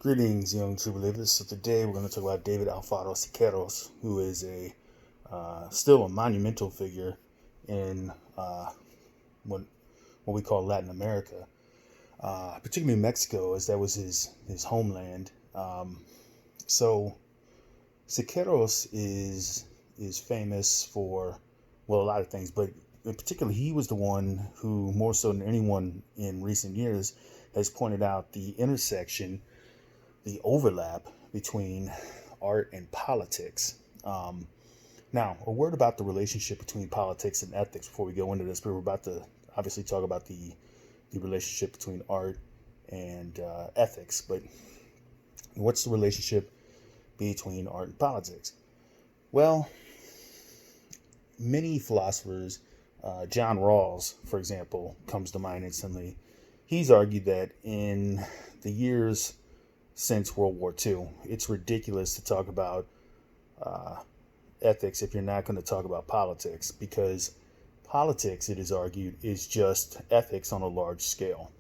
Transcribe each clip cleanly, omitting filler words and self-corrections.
Greetings, young true believers. So today we're going to talk about David Alfaro Siqueiros, who is a still a monumental figure in what what we call Latin America, particularly Mexico, as that was his homeland. So Siqueiros is famous for a lot of things, but in particular, he was the one who, more so than anyone in recent years, has pointed out the overlap between art and politics. Um, Now, a word about the relationship between politics and ethics before we go into this. But we're about to obviously talk about the relationship between art and ethics. But what's the relationship between art and politics? Well, many philosophers, John Rawls, for example, comes to mind instantly. He's argued that in the years since World War II, it's ridiculous to talk about uh, ethics if you're not going to talk about politics, because politics, it is argued, is just ethics on a large scale.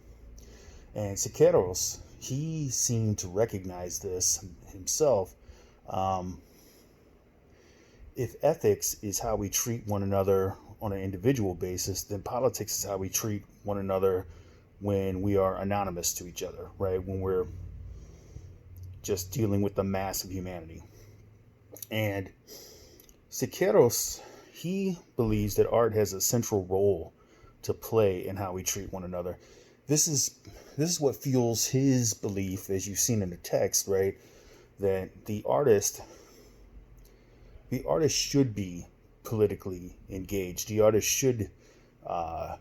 And Siqueiros, he seemed to recognize this himself. Um, if ethics is how we treat one another on an individual basis, then politics is how we treat one another when we are anonymous to each other, right? When we're just dealing with the mass of humanity. And Siqueiros, he believes that art has a central role to play in how we treat one another. This is this is what fuels his belief, as you've seen in the text, right? That the artist should be politically engaged. The artist uh,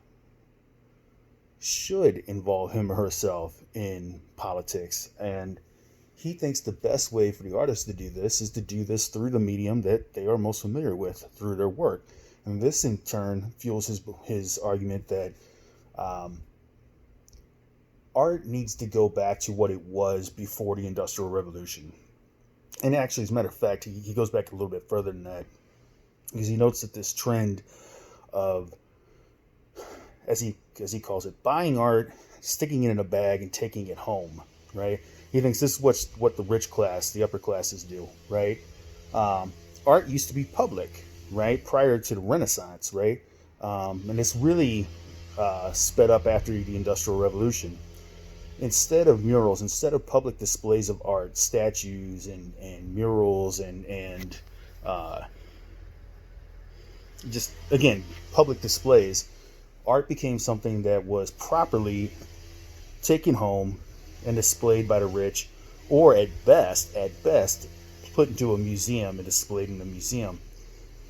should involve him or herself in politics, and he thinks the best way for the artist to do this is to do this through the medium that they are most familiar with, through their work. And this in turn fuels his argument that um, art needs to go back to what it was before the Industrial Revolution. And actually, as a matter of fact, he goes back a little bit further than that, because he notes that this trend of, as he calls it, buying art, sticking it in a bag, and taking it home, right? He thinks this is what the rich class, the upper classes, do, right? Art used to be public, right, prior to the Renaissance, right? And it's really sped up after the Industrial Revolution. Instead of murals, instead of public displays of art, statues and murals and uh, just, again, public displays, art became something that was properly taken home and displayed by the rich, or at best, put into a museum and displayed in a museum.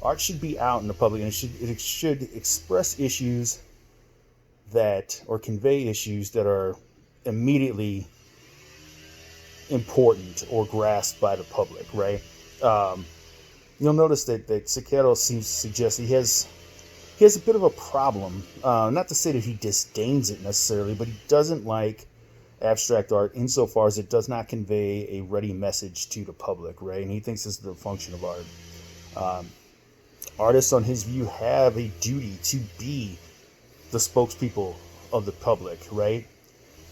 Art should be out in the public, and it should express issues that, or convey issues that are immediately important or grasped by the public, right? Um, you'll notice that Siqueiros seems to suggest he has a bit of a problem. Not to say that he disdains it necessarily, but he doesn't like abstract art insofar as it does not convey a ready message to the public, right? And he thinks this is the function of art. Um, Artists, on his view, have a duty to be the spokespeople of the public, right?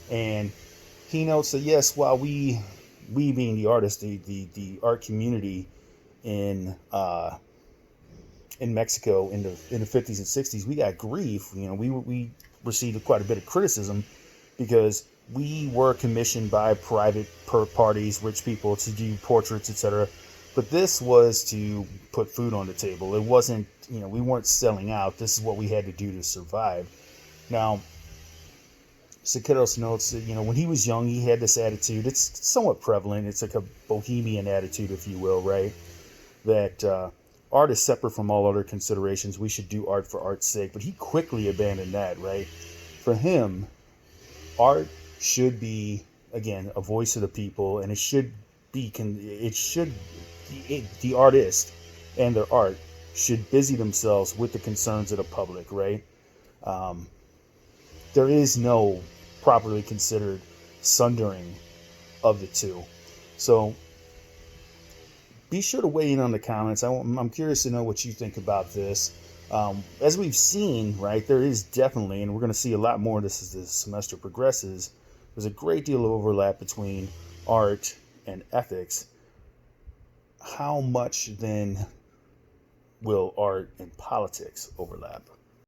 And he notes that, yes, while we being the artists, the art community in in Mexico in the 50s and 60s, we got grief. We received quite a bit of criticism because we were commissioned by private parties, rich people, to do portraits, etc. But this was to put food on the table. It wasn't, we weren't selling out. This is what we had to do to survive. Now, Siqueiros notes that, when he was young, he had this attitude. It's somewhat prevalent. It's like a bohemian attitude, if you will, right? That art is separate from all other considerations. We should do art for art's sake. But he quickly abandoned that, right? For him, art should be, again, a voice of the people, and the artist and their art should busy themselves with the concerns of the public, right? Um, there is no properly considered sundering of the two. So be sure to weigh in on the comments. I'm curious to know what you think about this. As we've seen, right, there is definitely, and we're going to see a lot more of this as the semester progresses, there's a great deal of overlap between art and ethics, how much then will art and politics overlap?